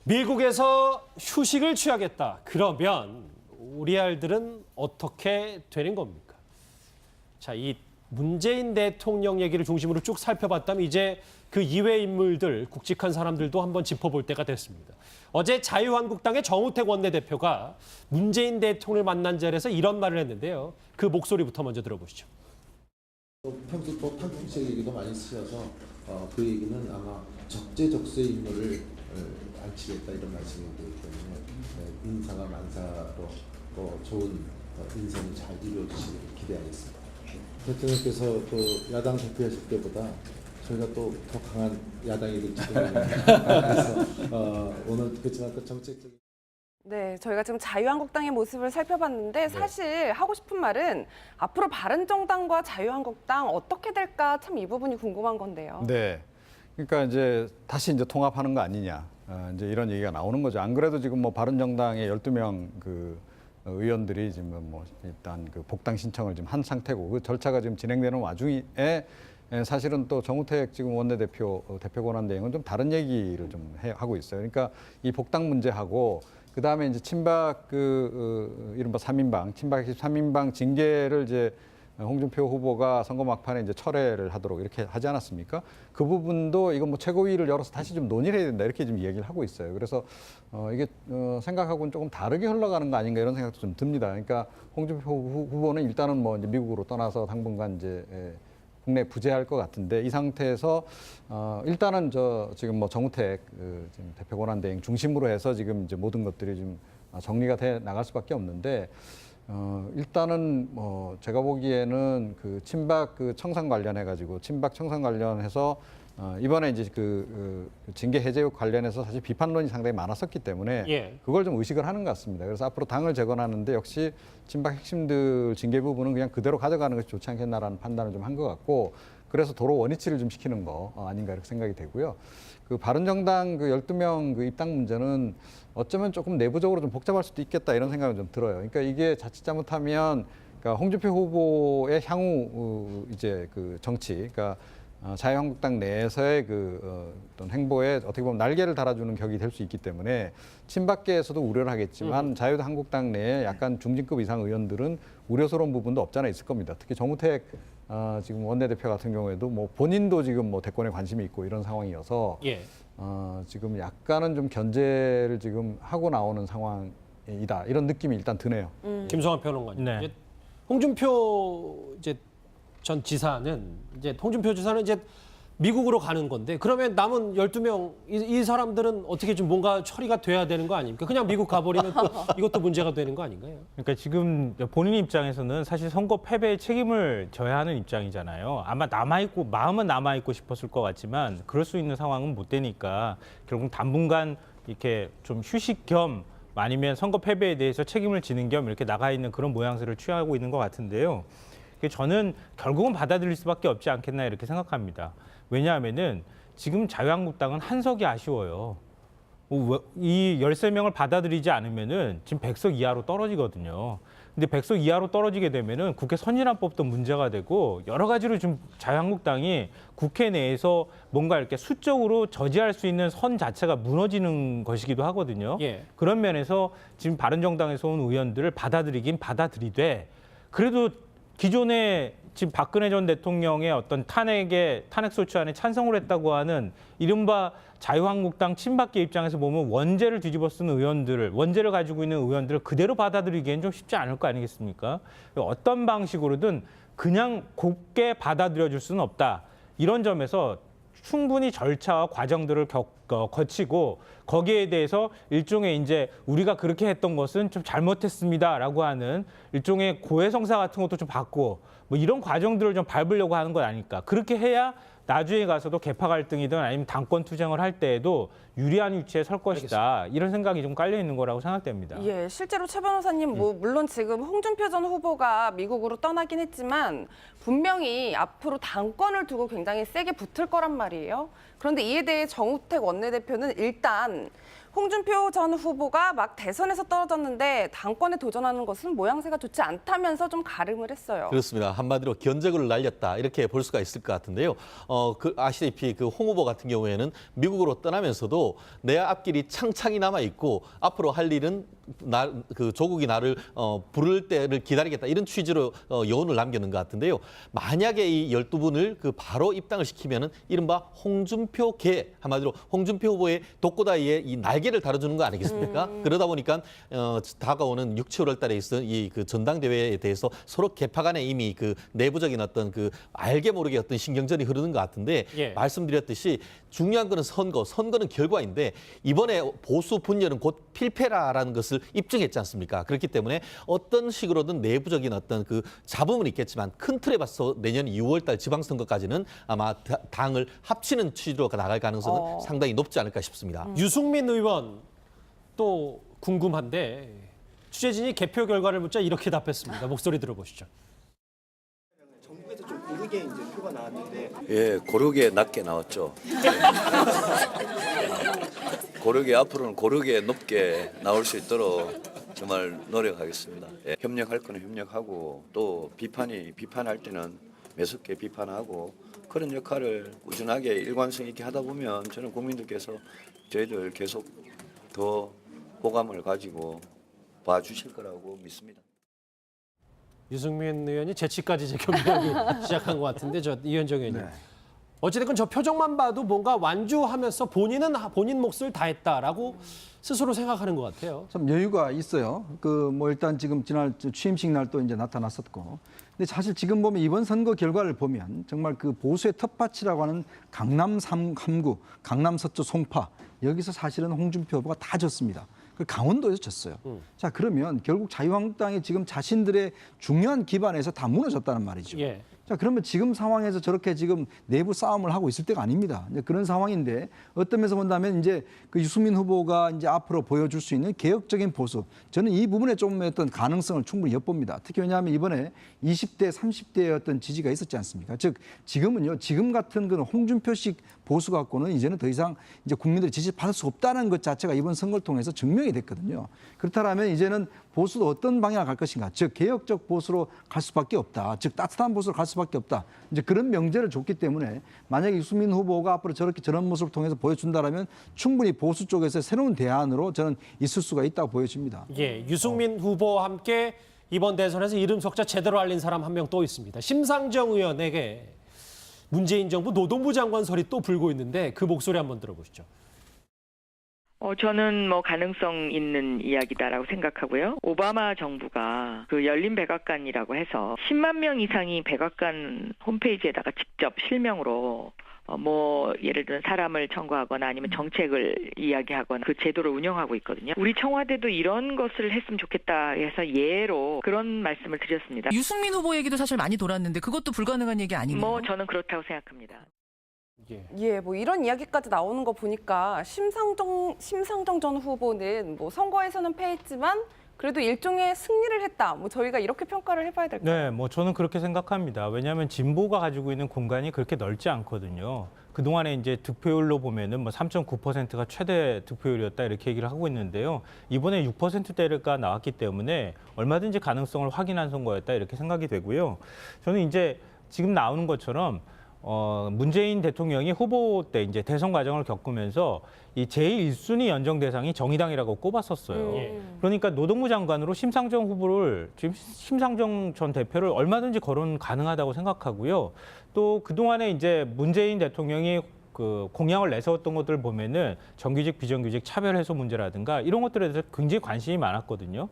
미국에서 휴식을 취하겠다. 그러면 우리 아이들은 어떻게 되는 겁니까? 자, 이 문재인 대통령 얘기를 중심으로 쭉 살펴봤다면 이제 그 이외 인물들, 굵직한 사람들도 한번 짚어볼 때가 됐습니다. 어제 자유한국당의 정우택 원내대표가 문재인 대통령을 만난 자리에서 이런 말을 했는데요. 그 목소리부터 먼저 들어보시죠. 평소 또 탈북자 얘기도 많이 쓰셔서 그 얘기는 아마 적재적소의 인물을 안치겠다 이런 말씀이 되기 때문에 인사가 만사로 좋은 인생이 잘 이루어지시길 기대하겠습니다. 대통령께서 또 야당 대표하실 때보다 저희가 또 더 강한 야당이 될지도 그래서 오늘 그렇지만 또 정책적인 네, 저희가 지금 자유한국당의 모습을 살펴봤는데 사실 하고 싶은 말은 앞으로 바른정당과 자유한국당 어떻게 될까 참 이 부분이 궁금한 건데요. 네. 그러니까 이제 다시 이제 통합하는 거 아니냐. 이제 이런 얘기가 나오는 거죠. 안 그래도 지금 뭐 바른정당의 12명 그 의원들이 지금 뭐 일단 그 복당 신청을 지금 한 상태고 그 절차가 지금 진행되는 와중에 사실은 또 정우택 지금 원내대표 대표 권한대행은 좀 다른 얘기를 좀 하고 있어요. 그러니까 이 복당 문제하고 그다음에 이제 친박 이른바 3인방, 친박 3인방 징계를 이제 홍준표 후보가 선거 막판에 이제 철회를 하도록 이렇게 하지 않았습니까? 그 부분도 이건 뭐 최고위를 열어서 다시 좀 논의를 해야 된다 이렇게 지금 얘기를 하고 있어요. 그래서 이게 생각하고는 조금 다르게 흘러가는 거 아닌가 이런 생각도 좀 듭니다. 그러니까 홍준표 후보는 일단은 뭐 이제 미국으로 떠나서 당분간 이제 국내 부재할 것 같은데 이 상태에서 일단은 지금 뭐 정우택 지금 대표 권한대행 중심으로 해서 지금 이제 모든 것들이 좀 정리가 돼 나갈 수밖에 없는데 일단은 뭐 제가 보기에는 그 친박 그 청산 관련해 가지고 친박 청산 관련해서 이번에 이제 그 징계 해제 관련해서 사실 비판론이 상당히 많았었기 때문에 그걸 좀 의식을 하는 것 같습니다. 그래서 앞으로 당을 재건하는데 역시 친박 핵심들 징계 부분은 그냥 그대로 가져가는 것이 좋지 않겠나라는 판단을 좀 한 것 같고 그래서 도로 원위치를 좀 시키는 거 아닌가 이렇게 생각이 되고요. 그 바른정당 그 12명 그 입당 문제는 어쩌면 조금 내부적으로 좀 복잡할 수도 있겠다 이런 생각은 좀 들어요. 그러니까 이게 자칫 잘못하면 그러니까 홍준표 후보의 향후 이제 그 정치, 그러니까 자유한국당 내에서의 어떤 행보에 어떻게 보면 날개를 달아주는 격이 될 수 있기 때문에 친박계에서도 우려를 하겠지만 자유한국당 내에 약간 중진급 이상 의원들은 우려스러운 부분도 없지 않아 있을 겁니다. 특히 정우택 지금 원내대표 같은 경우에도 뭐 본인도 지금 뭐 대권에 관심이 있고 이런 상황이어서 지금 약간은 좀 견제를 지금 하고 나오는 상황이다 이런 느낌이 일단 드네요. 김성환 평론가님. 네. 이제 홍준표 전 지사는 홍준표 지사는 이제 미국으로 가는 건데 그러면 남은 12명 이 사람들은 어떻게 좀 뭔가 처리가 돼야 되는 거 아닙니까? 그냥 미국 가버리면 또 이것도 문제가 되는 거 아닌가요? 그러니까 지금 본인 입장에서는 사실 선거 패배의 책임을 져야 하는 입장이잖아요. 아마 남아있고 마음은 남아있고 싶었을 것 같지만 그럴 수 있는 상황은 못 되니까 결국 당분간 이렇게 좀 휴식 겸 아니면 선거 패배에 대해서 책임을 지는 겸 이렇게 나가 있는 그런 모양새를 취하고 있는 것 같은데요. 저는 결국은 받아들일 수밖에 없지 않겠나 이렇게 생각합니다. 왜냐하면은 지금 자유한국당은 한석이 아쉬워요. 이 13명을 받아들이지 않으면은 지금 100석 이하로 떨어지거든요. 근데 100석 이하로 떨어지게 되면은 국회 선진화법도 문제가 되고 여러 가지로 좀 자유한국당이 국회 내에서 뭔가 이렇게 수적으로 저지할 수 있는 선 자체가 무너지는 것이기도 하거든요. 그런 면에서 지금 바른정당에서 온 의원들을 받아들이긴 받아들이되 그래도 기존에 지금 박근혜 전 대통령의 어떤 탄핵 소추안에 찬성을 했다고 하는 이른바 자유한국당 친박계 입장에서 보면 원죄를 뒤집어 쓰는 의원들을 원죄를 가지고 있는 의원들을 그대로 받아들이기엔 좀 쉽지 않을 거 아니겠습니까? 어떤 방식으로든 그냥 곱게 받아들여 줄 수는 없다. 이런 점에서 충분히 절차와 과정들을 거치고 거기에 대해서 일종의 이제 우리가 그렇게 했던 것은 좀 잘못했습니다라고 하는 일종의 고해성사 같은 것도 좀 받고 뭐 이런 과정들을 좀 밟으려고 하는 것 아닐까. 그렇게 해야 나중에 가서도 계파 갈등이든 아니면 당권 투쟁을 할 때에도 유리한 위치에 설 것이다. 이런 생각이 좀 깔려 있는 거라고 생각됩니다. 예, 실제로 최 변호사님 물론 지금 홍준표 전 후보가 미국으로 떠나긴 했지만 분명히 앞으로 당권을 두고 굉장히 세게 붙을 거란 말이에요. 그런데 이에 대해 정우택 원내대표는 일단 홍준표 전 후보가 막 대선에서 떨어졌는데 당권에 도전하는 것은 모양새가 좋지 않다면서 좀 가름을 했어요. 그렇습니다. 한마디로 견적을 날렸다 이렇게 볼 수가 있을 것 같은데요. 아시다시피 그 홍 후보 같은 경우에는 미국으로 떠나면서도 내 앞길이 창창이 남아 있고 앞으로 할 일은 조국이 나를 부를 때를 기다리겠다 이런 취지로 여운을 남겼는 것 같은데요. 만약에 이 12분을 바로 입당을 시키면은 이른바 홍준표계 한마디로 홍준표 후보의 독고다이에 이 날개를 달아주는 거 아니겠습니까? 그러다 보니까 다가오는 6, 7월 달에 있은 이 전당대회에 대해서 서로 개파 간에 이미 내부적인 어떤 알게 모르게 어떤 신경전이 흐르는 것 같은데 예. 말씀드렸듯이 중요한 거는 선거는 결과인데 이번에 보수 분열은 곧 필패라라는 것을 입증했지 않습니까? 그렇기 때문에 어떤 식으로든 내부적인 어떤 잡음은 있겠지만 큰 틀에 봐서 내년 2월 달 지방선거까지는 아마 당을 합치는 취지로 나갈 가능성은 상당히 높지 않을까 싶습니다. 유승민 의원 또 궁금한데 취재진이 개표 결과를 묻자 이렇게 답했습니다. 목소리 들어보시죠. 정부에서 좀 고르게 이제 표가 나왔는데 예, 고르게 낮게 나왔죠. 고르게 앞으로는 고르게 높게 나올 수 있도록 정말 노력하겠습니다. 예, 협력할 거는 협력하고 또 비판할 때는 매섭게 비판하고 그런 역할을 꾸준하게 일관성 있게 하다 보면 저는 국민들께서 저희들 계속 더 호감을 가지고 봐주실 거라고 믿습니다. 유승민 의원이 재치까지 제 경력이 시작한 것 같은데 이현정 의원님. 어찌됐건 저 표정만 봐도 뭔가 완주하면서 본인은 본인 몫을 다했다라고 스스로 생각하는 것 같아요. 참 여유가 있어요. 일단 지금 지난 취임식 날 또 이제 나타났었고. 근데 사실 지금 보면 이번 선거 결과를 보면 정말 보수의 텃밭이라고 하는 강남 3구, 강남 서초 송파 여기서 사실은 홍준표 후보가 다 졌습니다. 강원도에서 졌어요. 자, 그러면 결국 자유한국당이 지금 자신들의 중요한 기반에서 다 무너졌다는 말이죠. 예. 자, 그러면 지금 상황에서 저렇게 지금 내부 싸움을 하고 있을 때가 아닙니다. 이제 그런 상황인데 어떤 면에서 본다면 이제 유승민 후보가 이제 앞으로 보여줄 수 있는 개혁적인 보수. 저는 이 부분에 좀 어떤 가능성을 충분히 엿봅니다. 특히 왜냐하면 이번에 20대, 30대의 어떤 지지가 있었지 않습니까? 즉, 지금은요, 지금 같은 그런 홍준표식 보수 갖고는 이제는 더 이상 이제 국민들이 지지받을 수 없다는 것 자체가 이번 선거를 통해서 증명이 됐거든요. 그렇다면 이제는 보수도 어떤 방향을 갈 것인가, 즉 개혁적 보수로 갈 수밖에 없다, 즉 따뜻한 보수로 갈 수밖에 없다. 이제 그런 명제를 줬기 때문에 만약에 유승민 후보가 앞으로 저런 모습을 통해서 보여준다라면 충분히 보수 쪽에서 새로운 대안으로 저는 있을 수가 있다고 보여집니다. 예, 유승민 후보와 함께 이번 대선에서 이름 석자 제대로 알린 사람 한 명 또 있습니다. 심상정 의원에게 문재인 정부 노동부 장관 설이 또 불고 있는데 그 목소리 한번 들어보시죠. 저는 가능성 있는 이야기다라고 생각하고요. 오바마 정부가 열린 백악관이라고 해서 10만 명 이상이 백악관 홈페이지에다가 직접 실명으로 예를 들면 사람을 청구하거나 아니면 정책을 이야기하거나 그 제도를 운영하고 있거든요. 우리 청와대도 이런 것을 했으면 좋겠다 해서 예로 그런 말씀을 드렸습니다. 유승민 후보 얘기도 사실 많이 돌았는데 그것도 불가능한 얘기 아니네요. 저는 그렇다고 생각합니다. 예, 이런 이야기까지 나오는 거 보니까 심상정 전 후보는 선거에서는 패했지만 그래도 일종의 승리를 했다. 저희가 이렇게 평가를 해봐야 될까요? 네, 저는 그렇게 생각합니다. 왜냐하면 진보가 가지고 있는 공간이 그렇게 넓지 않거든요. 그동안에 이제 득표율로 보면은 3.9%가 최대 득표율이었다 이렇게 얘기를 하고 있는데요. 이번에 6%대가 나왔기 때문에 얼마든지 가능성을 확인한 선거였다 이렇게 생각이 되고요. 저는 이제 지금 나오는 것처럼 문재인 대통령이 후보 때 이제 대선 과정을 겪으면서 이 제1순위 연정 대상이 정의당이라고 꼽았었어요. 그러니까 노동부 장관으로 심상정 후보를 지금 심상정 전 대표를 얼마든지 거론 가능하다고 생각하고요. 또 그동안에 이제 문재인 대통령이 공약을 내세웠던 것들을 보면은 정규직, 비정규직 차별 해소 문제라든가 이런 것들에 대해서 굉장히 관심이 많았거든요.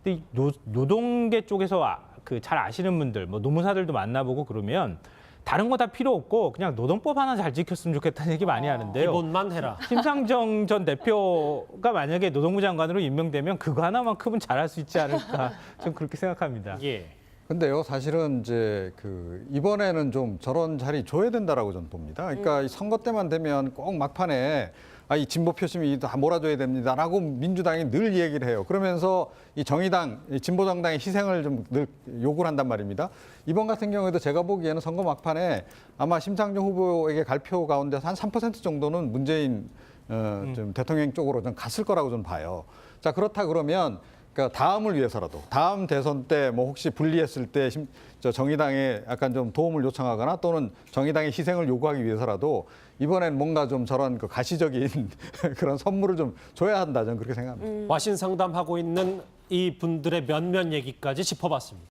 근데 노동계 쪽에서 잘 아시는 분들, 노무사들도 만나보고 그러면 다른 거 다 필요 없고 그냥 노동법 하나 잘 지켰으면 좋겠다는 얘기 많이 하는데요. 기본만 해라. 심상정 전 대표가 만약에 노동부 장관으로 임명되면 그거 하나만큼은 잘할 수 있지 않을까 좀 그렇게 생각합니다. 예. 근데요, 사실은 이제 이번에는 좀 저런 자리 줘야 된다라고 저는 봅니다. 그러니까 이 선거 때만 되면 꼭 막판에 이 진보 표심이 다 몰아줘야 됩니다라고 민주당이 늘 얘기를 해요. 그러면서 이 정의당, 이 진보 정당의 희생을 좀 늘 요구를 한단 말입니다. 이번 같은 경우에도 제가 보기에는 선거 막판에 아마 심상정 후보에게 갈 표 가운데서 한 3% 정도는 문재인 좀 대통령 쪽으로 좀 갔을 거라고 좀 봐요. 자, 그렇다 그러면 그러니까 다음을 위해서라도 다음 대선 때 뭐 혹시 불리했을 때 저 정의당에 약간 좀 도움을 요청하거나 또는 정의당의 희생을 요구하기 위해서라도 이번엔 뭔가 좀 저런 그 가시적인 그런 선물을 좀 줘야 한다, 저는 그렇게 생각합니다. 와신 상담하고 있는 이 분들의 면면 얘기까지 짚어봤습니다.